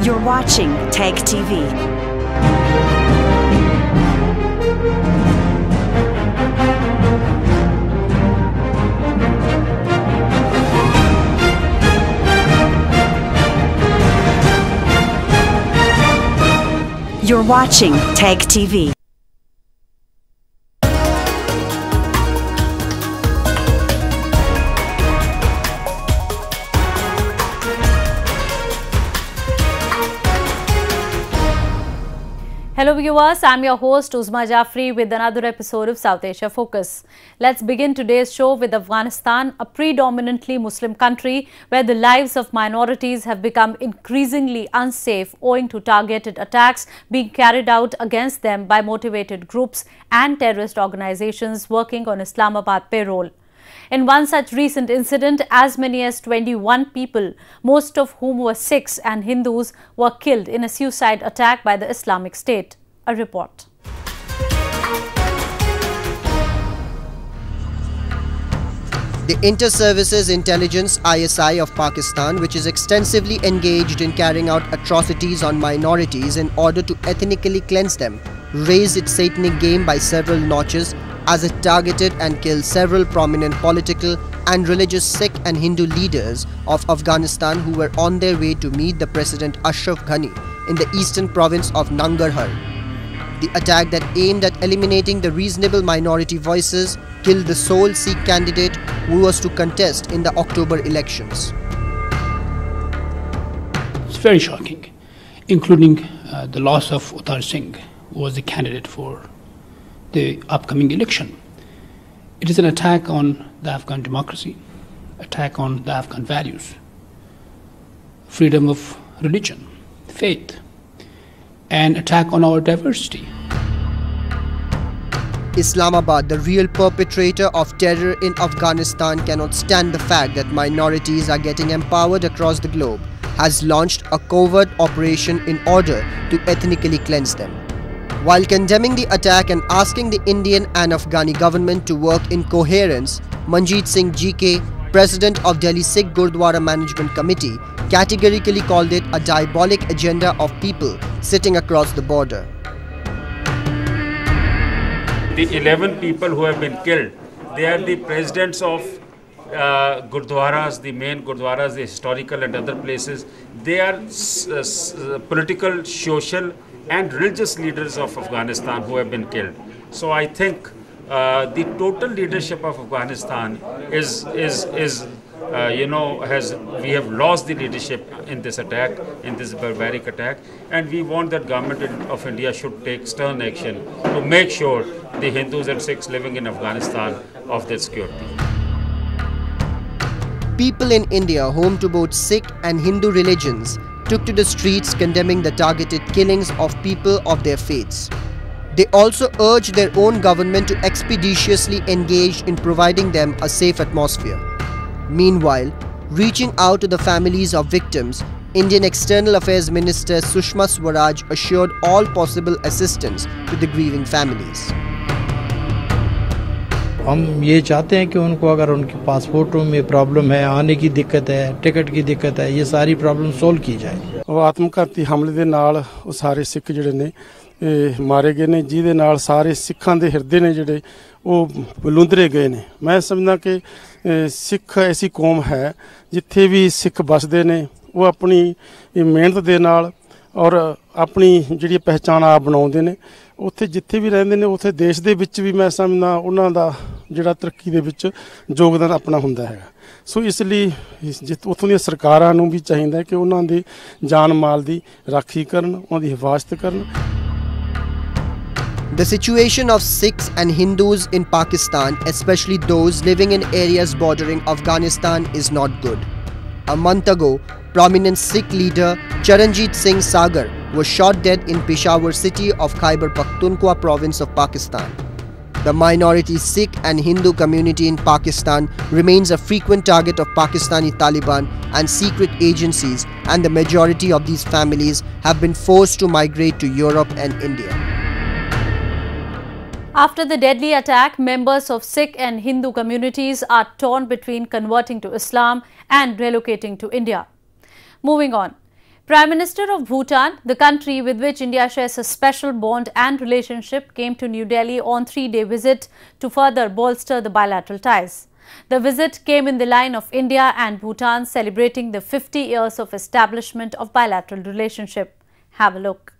You're watching TAG TV. You're watching TAG TV. Hello viewers, I'm your host Uzma Jafri with another episode of South Asia Focus. Let's begin today's show with Afghanistan, a predominantly Muslim country where the lives of minorities have become increasingly unsafe owing to targeted attacks being carried out against them by motivated groups and terrorist organizations working on Islamabad payroll. In one such recent incident, as many as 21 people, most of whom were Sikhs and Hindus, were killed in a suicide attack by the Islamic State. A report. The Inter-Services Intelligence ISI of Pakistan, which is extensively engaged in carrying out atrocities on minorities in order to ethnically cleanse them, raised its satanic game by several notches as it targeted and killed several prominent political and religious Sikh and Hindu leaders of Afghanistan who were on their way to meet the President Ashraf Ghani in the eastern province of Nangarhar. The attack that aimed at eliminating the reasonable minority voices killed the sole Sikh candidate who was to contest in the October elections. It's very shocking, including the loss of Uttar Singh, who was the candidate for the upcoming election. It is an attack on the Afghan democracy, attack on the Afghan values, freedom of religion, faith, and attack on our diversity. Islamabad, the real perpetrator of terror in Afghanistan, cannot stand the fact that minorities are getting empowered across the globe, has launched a covert operation in order to ethnically cleanse them. While condemning the attack and asking the Indian and Afghani government to work in coherence, Manjeet Singh GK, President of Delhi Sikh Gurdwara Management Committee, categorically called it a diabolic agenda of people sitting across the border. The 11 people who have been killed, they are the presidents of Gurdwaras, the main Gurdwaras, the historical and other places. They are political, social and religious leaders of Afghanistan who have been killed. So I think the total leadership of Afghanistan we have lost the leadership in this attack, in this barbaric attack, and we want that government of India should take stern action to make sure the Hindus and Sikhs living in Afghanistan of their security. People in India, home to both Sikh and Hindu religions, took to the streets condemning the targeted killings of people of their faiths. They also urged their own government to expeditiously engage in providing them a safe atmosphere. Meanwhile, reaching out to the families of victims, Indian External Affairs Minister Sushma Swaraj assured all possible assistance to the grieving families. हम ये चाहते हैं कि उनको अगर उनके पासपोर्टों में problem है, आने की दिक्कत है, टिकट की दिक्कत है, ये सारी प्रॉब्लम सोल्व की जाए। ਉਹ ਆਤਮਘਾਤੀ ਹਮਲੇ ਦੇ ਨਾਲ ਉਹ ਸਾਰੇ ਸਿੱਖ ਜਿਹੜੇ ਨੇ ਮਾਰੇ ਗਏ ਨੇ, ਜਿਹਦੇ ਨਾਲ ਸਾਰੇ ਸਿੱਖਾਂ ਦੇ ਹਿਰਦੇ ਨੇ ਜਿਹੜੇ ਉਹ ਬਲੁੰਦਰੇ ਗਏ ਨੇ। ਮੈਂ ਸਮਝਦਾ ਕਿ ਸਿੱਖ ਐਸੀ ਕੌਮ ਹੈ ਜਿੱਥੇ ਵੀ ਸਿੱਖ ਵੱਸਦੇ ਨੇ ਉਹ ਆਪਣੀ ਮਿਹਨਤ ਦੇ ਨਾਲ ਔਰ ਆਪਣੀ ਜਿਹੜੀ ਪਹਿਚਾਣ ਆਪ ਬਣਾਉਂਦੇ ਨੇ। ਉੱਥੇ ਜਿੱਥੇ ਵੀ ਰਹਿੰਦੇ ਨੇ ਉੱਥੇ ਦੇਸ਼ ਦੇ ਵਿੱਚ ਵੀ ਮੈਂ ਸਮਝਦਾ ਉਹਨਾਂ ਦਾ ਜਿਹੜਾ ਤਰੱਕੀ ਦੇ ਵਿੱਚ ਯੋਗਦਾਨ ਆਪਣਾ ਹੁੰਦਾ ਹੈਗਾ। ਸੋ ਇਸ ਲਈ ਉੱਥੋਂ ਦੀਆਂ ਸਰਕਾਰਾਂ ਨੂੰ ਵੀ ਚਾਹੀਦਾ ਕਿ ਉਹਨਾਂ ਦੇ ਜਾਨ ਮਾਲ ਦੀ ਰਾਖੀ ਕਰਨ, ਉਹਨਾਂ ਦੀ ਹਿਫਾਜ਼ਤ ਕਰਨ। The situation of Sikhs and Hindus in Pakistan, especially those living in areas bordering Afghanistan, is not good. A month ago, prominent Sikh leader Charanjit Singh Sagar was shot dead in Peshawar city of Khyber Pakhtunkhwa province of Pakistan. The minority Sikh and Hindu community in Pakistan remains a frequent target of Pakistani Taliban and secret agencies, and the majority of these families have been forced to migrate to Europe and India. After the deadly attack, members of Sikh and Hindu communities are torn between converting to Islam and relocating to India. Moving on. Prime Minister of Bhutan, the country with which India shares a special bond and relationship, came to New Delhi on a 3-day visit to further bolster the bilateral ties. The visit came in the line of India and Bhutan celebrating the 50 years of establishment of bilateral relationship. Have a look.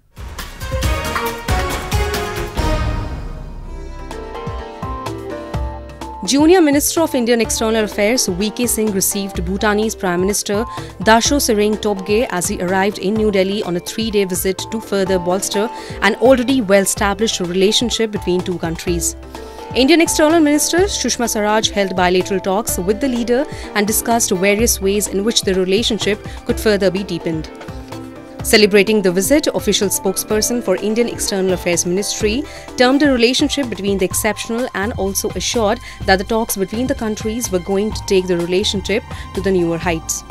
Junior Minister of Indian External Affairs VK Singh received Bhutanese Prime Minister Dasho Sering Tobgay as he arrived in New Delhi on a 3-day visit to further bolster an already well-established relationship between two countries. Indian External Minister Sushma Swaraj held bilateral talks with the leader and discussed various ways in which the relationship could further be deepened. Celebrating the visit, official spokesperson for Indian External Affairs Ministry termed the relationship between the exceptional and also assured that the talks between the countries were going to take the relationship to the newer heights.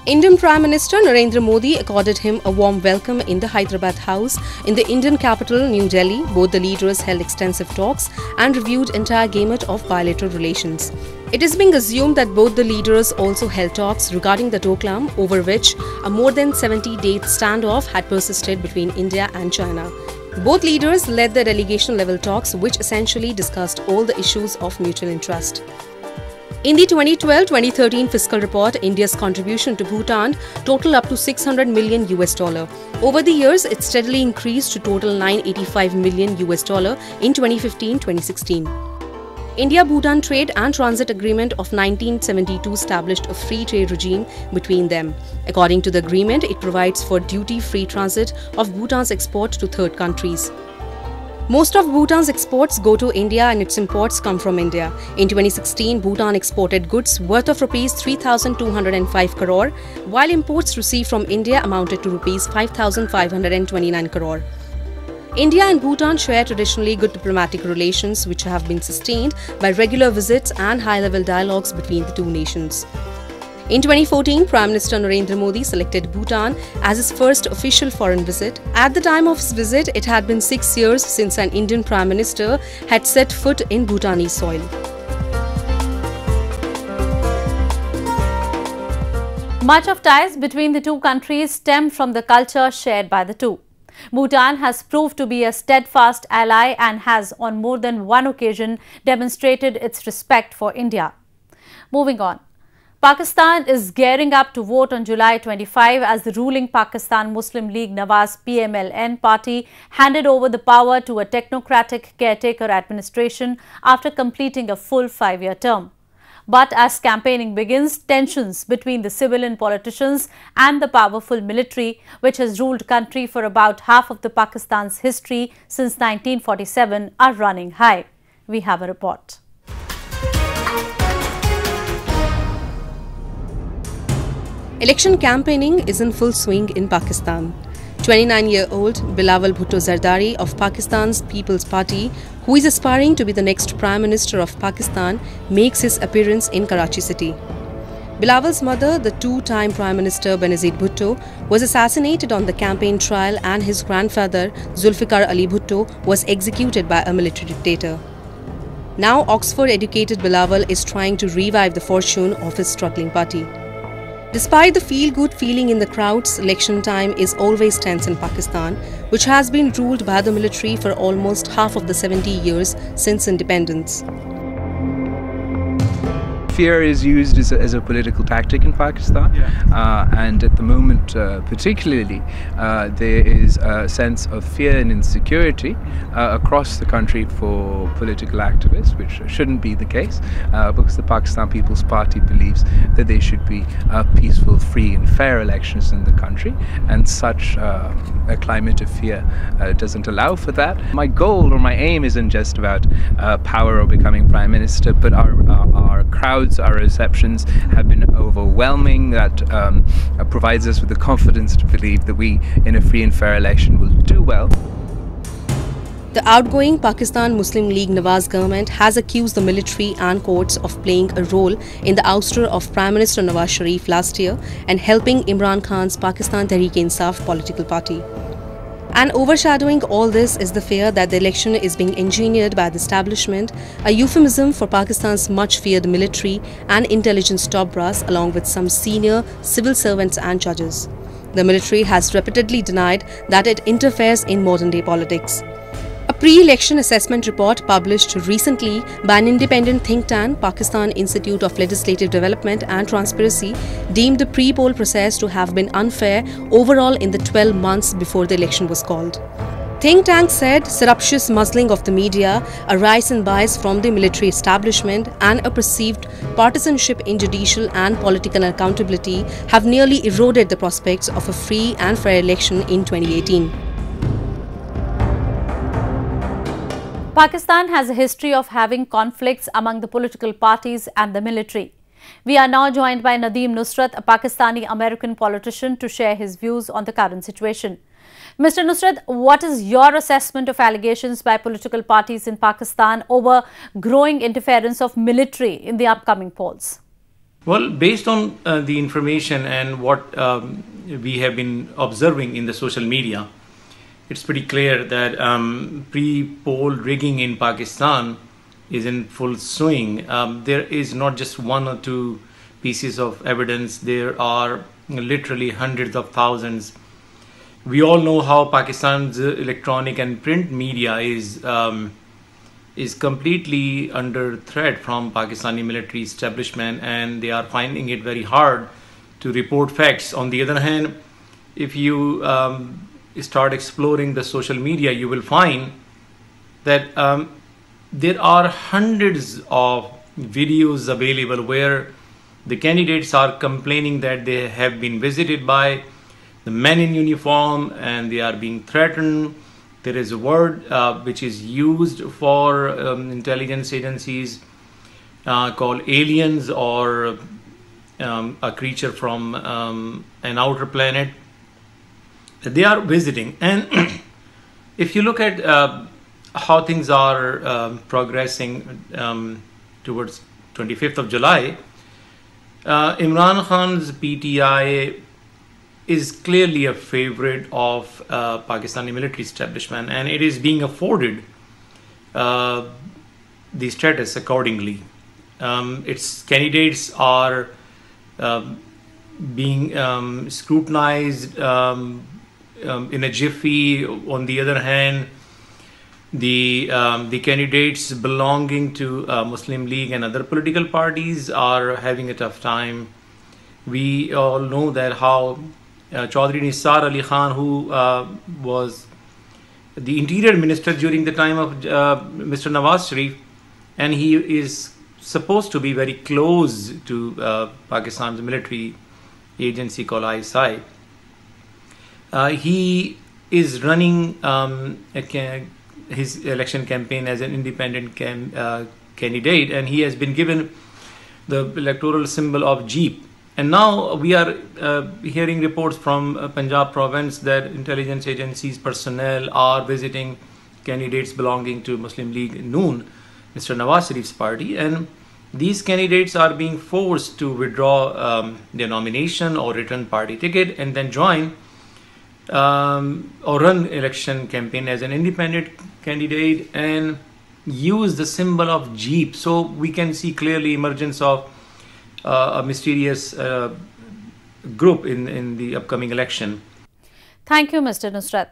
Indian Prime Minister Narendra Modi accorded him a warm welcome in the Hyderabad House in the Indian capital, New Delhi. Both the leaders held extensive talks and reviewed entire gamut of bilateral relations. It is being assumed that both the leaders also held talks regarding the Doklam, over which a more than 70-day standoff had persisted between India and China. Both leaders led the delegation-level talks, which essentially discussed all the issues of mutual interest. In the 2012-2013 fiscal report, India's contribution to Bhutan totaled up to $600 million. Over the years, it steadily increased to total $985 million in 2015-2016. India-Bhutan Trade and Transit Agreement of 1972 established a free trade regime between them. According to the agreement, it provides for duty-free transit of Bhutan's export to third countries. Most of Bhutan's exports go to India and its imports come from India. In 2016, Bhutan exported goods worth of Rs 3,205 crore, while imports received from India amounted to Rs 5,529 crore. India and Bhutan share traditionally good diplomatic relations which have been sustained by regular visits and high-level dialogues between the two nations. In 2014, Prime Minister Narendra Modi selected Bhutan as his first official foreign visit. At the time of his visit, it had been 6 years since an Indian Prime Minister had set foot in Bhutanese soil. Much of ties between the two countries stem from the culture shared by the two. Bhutan has proved to be a steadfast ally and has on more than one occasion demonstrated its respect for India. Moving on. Pakistan is gearing up to vote on July 25 as the ruling Pakistan Muslim League Nawaz PMLN party handed over the power to a technocratic caretaker administration after completing a full 5-year term. But as campaigning begins, tensions between the civilian politicians and the powerful military, which has ruled country for about half of the Pakistan's history since 1947, are running high. We have a report. Election campaigning is in full swing in Pakistan. 29-year-old Bilawal Bhutto Zardari of Pakistan's People's Party, who is aspiring to be the next Prime Minister of Pakistan, makes his appearance in Karachi city. Bilawal's mother, the two-time Prime Minister Benazir Bhutto, was assassinated on the campaign trail and his grandfather Zulfikar Ali Bhutto was executed by a military dictator. Now Oxford-educated Bilawal is trying to revive the fortune of his struggling party. Despite the feel-good feeling in the crowds, election time is always tense in Pakistan, which has been ruled by the military for almost half of the 70 years since independence. Fear is used as a political tactic in Pakistan, and at the moment particularly there is a sense of fear and insecurity across the country for political activists, which shouldn't be the case because the Pakistan People's Party believes that there should be peaceful, free and fair elections in the country, and such a climate of fear doesn't allow for that. My goal or my aim isn't just about power or becoming Prime Minister, but our crowds, our receptions have been overwhelming. That provides us with the confidence to believe that we, in a free and fair election, will do well. The outgoing Pakistan Muslim League Nawaz government has accused the military and courts of playing a role in the ouster of Prime Minister Nawaz Sharif last year and helping Imran Khan's Pakistan Tehreek-e-Insaf political party. And overshadowing all this is the fear that the election is being engineered by the establishment, a euphemism for Pakistan's much-feared military and intelligence top brass along with some senior civil servants and judges. The military has repeatedly denied that it interferes in modern-day politics. A pre-election assessment report published recently by an independent think tank, Pakistan Institute of Legislative Development and Transparency, deemed the pre-poll process to have been unfair overall in the 12 months before the election was called. Think tank said surreptitious muzzling of the media, a rise in bias from the military establishment and a perceived partisanship in judicial and political accountability have nearly eroded the prospects of a free and fair election in 2018. Pakistan has a history of having conflicts among the political parties and the military. We are now joined by Nadeem Nusrat, a Pakistani-American politician, to share his views on the current situation. Mr. Nusrat, what is your assessment of allegations by political parties in Pakistan over growing interference of military in the upcoming polls? Well, based on the information and what we have been observing in the social media, it's pretty clear that pre-poll rigging in Pakistan is in full swing. There is not just one or two pieces of evidence. There are literally hundreds of thousands. We all know how Pakistan's electronic and print media is completely under threat from Pakistani military establishment, and they are finding it very hard to report facts. On the other hand, if you start exploring the social media, you will find that there are hundreds of videos available where the candidates are complaining that they have been visited by the men in uniform and they are being threatened. There is a word which is used for intelligence agencies called aliens, or a creature from an outer planet. They are visiting, and if you look at how things are progressing towards 25th of July, Imran Khan's PTI is clearly a favorite of Pakistani military establishment, and it is being afforded the status accordingly. Its candidates are being scrutinized in a jiffy. On the other hand, the candidates belonging to Muslim League and other political parties are having a tough time. We all know that how Chaudhry Nisar Ali Khan, who was the interior minister during the time of Mr. Nawaz Sharif, and he is supposed to be very close to Pakistan's military agency called ISI. He is running his election campaign as an independent candidate, and he has been given the electoral symbol of Jeep. And now we are hearing reports from Punjab province that intelligence agencies personnel are visiting candidates belonging to Muslim League Noon, Mr. Nawaz Sharif's party, and these candidates are being forced to withdraw their nomination or return party ticket and then join or run election campaign as an independent candidate and use the symbol of Jeep. So we can see clearly emergence of a mysterious group in the upcoming election. Thank you, Mr. Nusrat.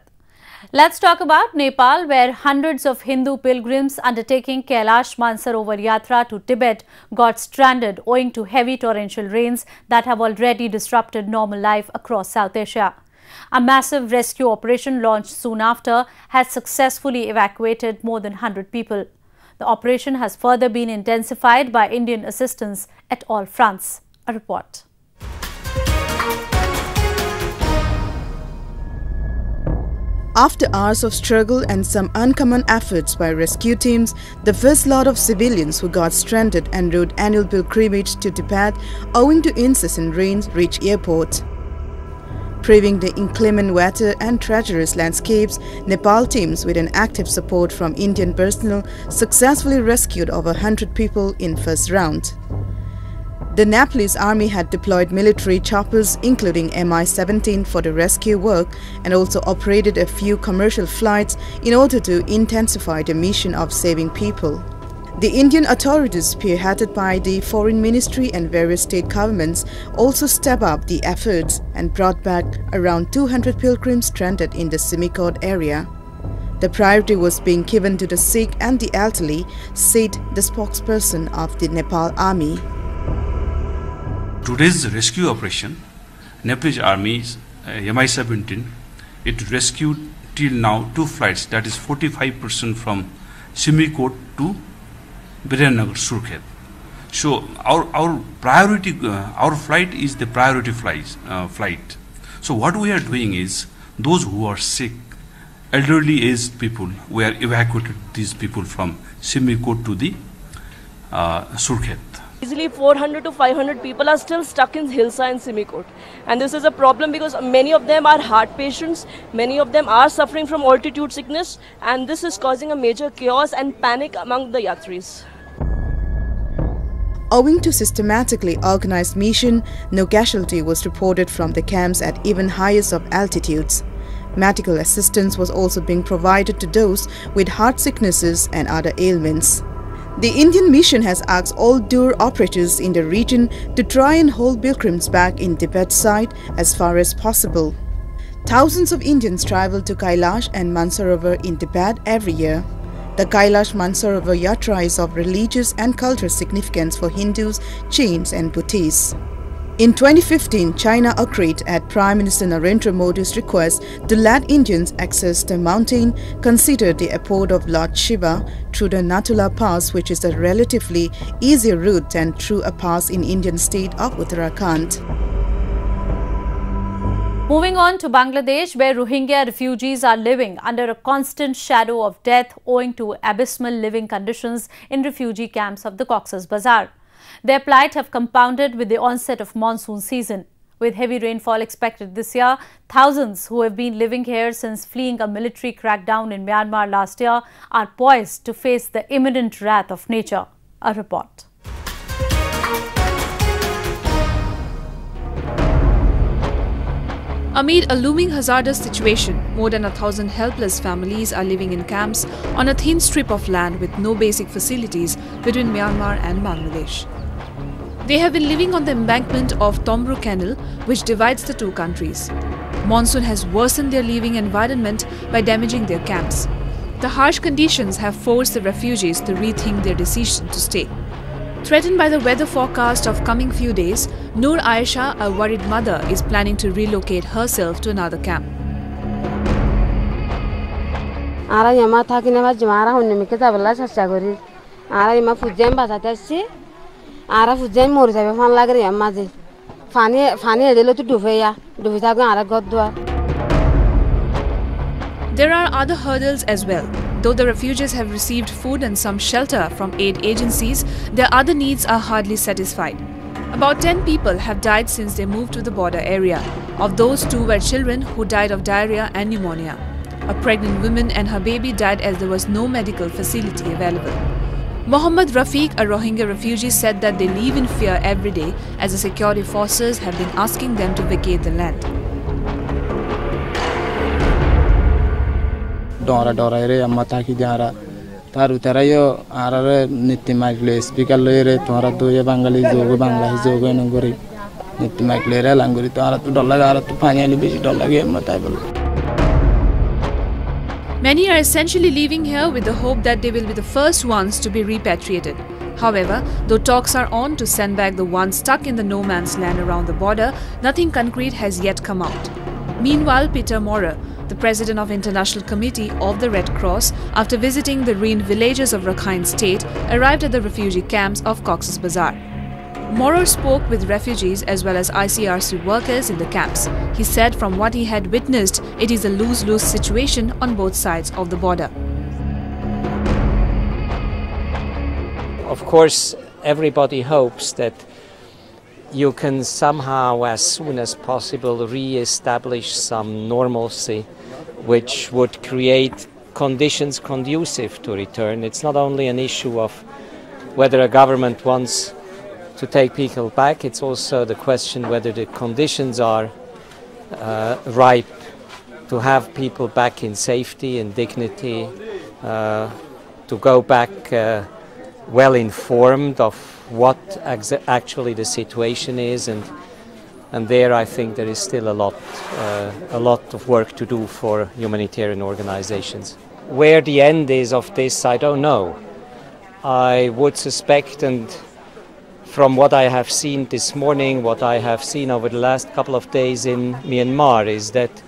Let's talk about Nepal, where hundreds of Hindu pilgrims undertaking Kailash Mansarovar Yatra to Tibet got stranded owing to heavy torrential rains that have already disrupted normal life across South Asia. A massive rescue operation launched soon after has successfully evacuated more than 100 people. The operation has further been intensified by Indian assistance at all fronts. A report. After hours of struggle and some uncommon efforts by rescue teams, the first lot of civilians who got stranded en route annual pilgrimage to Tibet owing to incessant rains reached airport. Braving the inclement weather and treacherous landscapes, Nepal teams with an active support from Indian personnel successfully rescued over 100 people in first round. The Nepalese army had deployed military choppers including Mi-17 for the rescue work and also operated a few commercial flights in order to intensify the mission of saving people. The Indian authorities, spearheaded by the Foreign Ministry and various state governments, also stepped up the efforts and brought back around 200 pilgrims stranded in the Simikot area. The priority was being given to the sick and the elderly, said the spokesperson of the Nepal Army. Today's rescue operation, Nepalese Army's Mi-17, it rescued till now 2 flights, that is 45% from Simikot to Birennagar, Surkhet. So our priority, our flight is the priority flight. So what we are doing is, those who are sick, elderly aged people, we are evacuated these people from Simikot to the Surkhet. Easily 400 to 500 people are still stuck in Hilsa and Simikot. And this is a problem because many of them are heart patients, many of them are suffering from altitude sickness, and this is causing a major chaos and panic among the yatris. Owing to systematically organized mission, no casualty was reported from the camps at even highest of altitudes. Medical assistance was also being provided to those with heart sicknesses and other ailments. The Indian mission has asked all tour operators in the region to try and hold pilgrims back in Tibet side as far as possible. Thousands of Indians travel to Kailash and Mansarovar in Tibet every year. The Kailash Mansarovar Yatra is of religious and cultural significance for Hindus, Jains and Buddhists. In 2015, China agreed at Prime Minister Narendra Modi's request to let Indians access the mountain considered the abode of Lord Shiva through the Natula Pass, which is a relatively easier route than through a pass in Indian state of Uttarakhand. Moving on to Bangladesh, where Rohingya refugees are living under a constant shadow of death owing to abysmal living conditions in refugee camps of the Cox's Bazar. Their plight have compounded with the onset of monsoon season. With heavy rainfall expected this year, thousands who have been living here since fleeing a military crackdown in Myanmar last year are poised to face the imminent wrath of nature. A report. Amid a looming hazardous situation, more than 1,000 helpless families are living in camps on a thin strip of land with no basic facilities between Myanmar and Bangladesh. They have been living on the embankment of Tombru Canal, which divides the two countries. Monsoon has worsened their living environment by damaging their camps. The harsh conditions have forced the refugees to rethink their decision to stay. Threatened by the weather forecast of coming few days, Noor Aisha, a worried mother, is planning to relocate herself to another camp. There are other hurdles as well. Though the refugees have received food and some shelter from aid agencies, their other needs are hardly satisfied. About 10 people have died since they moved to the border area. Of those, 2 were children who died of diarrhea and pneumonia. A pregnant woman and her baby died as there was no medical facility available. Mohammad Rafiq, a Rohingya refugee, said that they live in fear every day as the security forces have been asking them to vacate the land. Dora ere amma taki jara taru terayo arare nitti magle speaker loire tora doye bangali jogo bangla jogo nangori nitti magle re langori tora tu dollar ara tu finally beshi dollar ge amma taibol. Many are essentially leaving here with the hope that they will be the first ones to be repatriated. However, though talks are on to send back the ones stuck in the no man's land around the border, nothing concrete has yet come out. Meanwhile, Peter Maurer, the president of International Committee of the Red Cross, after visiting the ruined villages of Rakhine State, arrived at the refugee camps of Cox's Bazar. Maurer spoke with refugees as well as ICRC workers in the camps. He said from what he had witnessed, it is a lose-lose situation on both sides of the border. Of course, everybody hopes that you can somehow, as soon as possible, re-establish some normalcy which would create conditions conducive to return. It's not only an issue of whether a government wants to take people back, it's also the question whether the conditions are ripe to have people back in safety and dignity, to go back well informed of what actually the situation is, and there I think there is still a lot of work to do for humanitarian organizations. Where the end is of this, I don't know. I would suspect, and from what I have seen this morning, what I have seen over the last couple of days in Myanmar, is that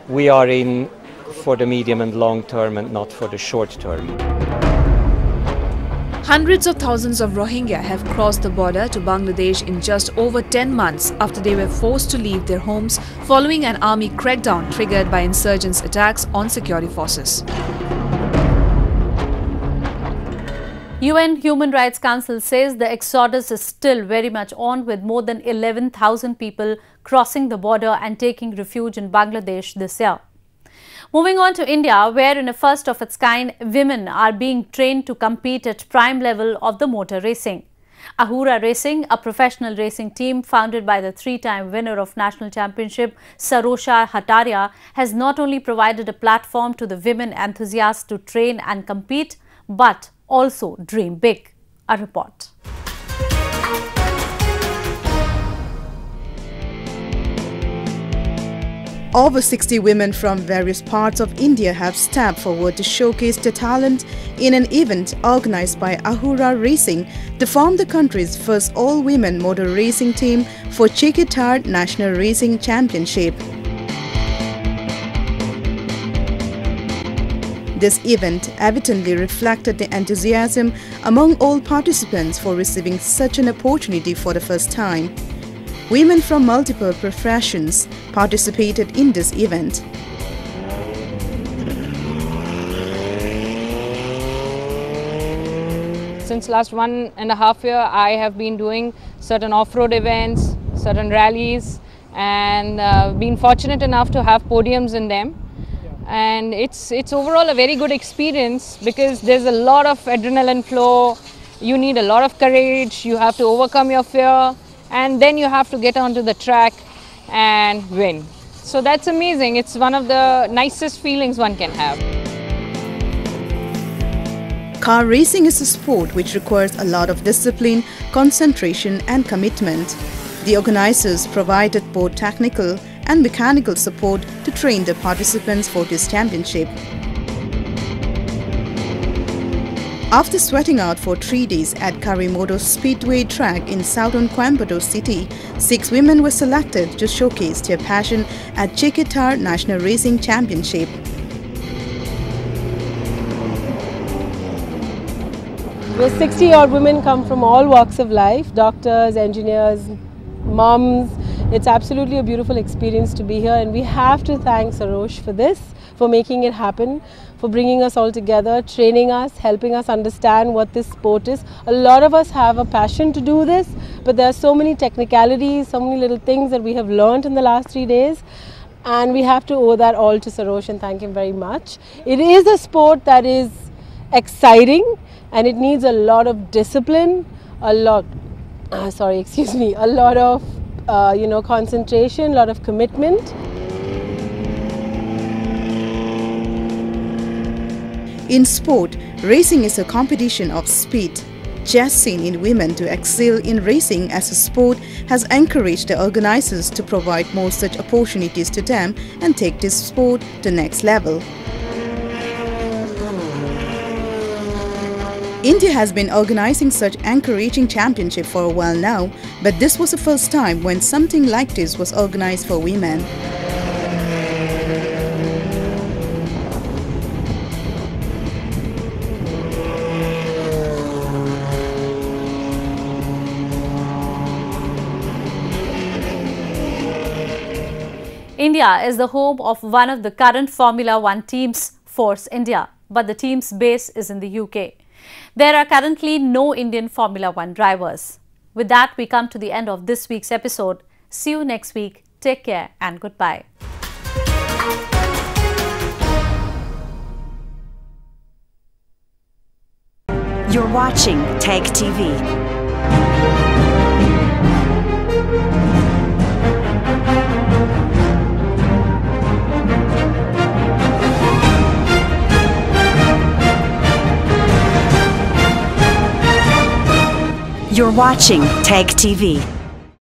we are in for the medium and long term and not for the short term. Hundreds of thousands of Rohingya have crossed the border to Bangladesh in just over 10 months after they were forced to leave their homes following an army crackdown triggered by insurgents' attacks on security forces. UN Human Rights Council says the exodus is still very much on, with more than 11,000 people crossing the border and taking refuge in Bangladesh this year. Moving on to India, where in a first of its kind, women are being trained to compete at prime level of the motor racing. Ahura Racing, a professional racing team founded by the three-time winner of national championship Sarosha Hataria, has not only provided a platform to the women enthusiasts to train and compete, but also dream big. A report. Over 60 women from various parts of India have stepped forward to showcase their talent in an event organized by Ahura Racing to form the country's first all-women motor racing team for Chekethar National Racing Championship. This event evidently reflected the enthusiasm among all participants for receiving such an opportunity for the first time. Women from multiple professions participated in this event. Since last 1.5 years, I have been doing certain off-road events, certain rallies, and been fortunate enough to have podiums in them. And it's overall a very good experience because there's a lot of adrenaline flow. You need a lot of courage. You have to overcome your fear. And then you have to get onto the track and win. So that's amazing. It's one of the nicest feelings one can have. Car racing is a sport which requires a lot of discipline, concentration and commitment. The organizers provided both technical and mechanical support to train the participants for this championship. After sweating out for 3 days at Karimoto Speedway track in southern Coimbatore city, 6 women were selected to showcase their passion at Chekethar National Racing Championship. We're 60-odd women, come from all walks of life, doctors, engineers, moms. It's absolutely a beautiful experience to be here, and we have to thank Sarosh for this, for making it happen, for bringing us all together, training us, helping us understand what this sport is. A lot of us have a passion to do this, but there are so many technicalities, so many little things that we have learned in the last 3 days, and we have to owe that all to Sarosh and thank him very much. It is a sport that is exciting and it needs a lot of discipline, a lot of concentration, a lot of commitment. In sport, racing is a competition of speed. Just seen in women to excel in racing as a sport has encouraged the organizers to provide more such opportunities to them and take this sport to the next level. India has been organizing such encouraging championship for a while now, but this was the first time when something like this was organized for women. India is the home of one of the current Formula One teams, Force India, but the team's base is in the UK. There are currently no Indian Formula One drivers. With that, we come to the end of this week's episode. See you next week. Take care and goodbye. You're watching TAG TV. watching TEG TV.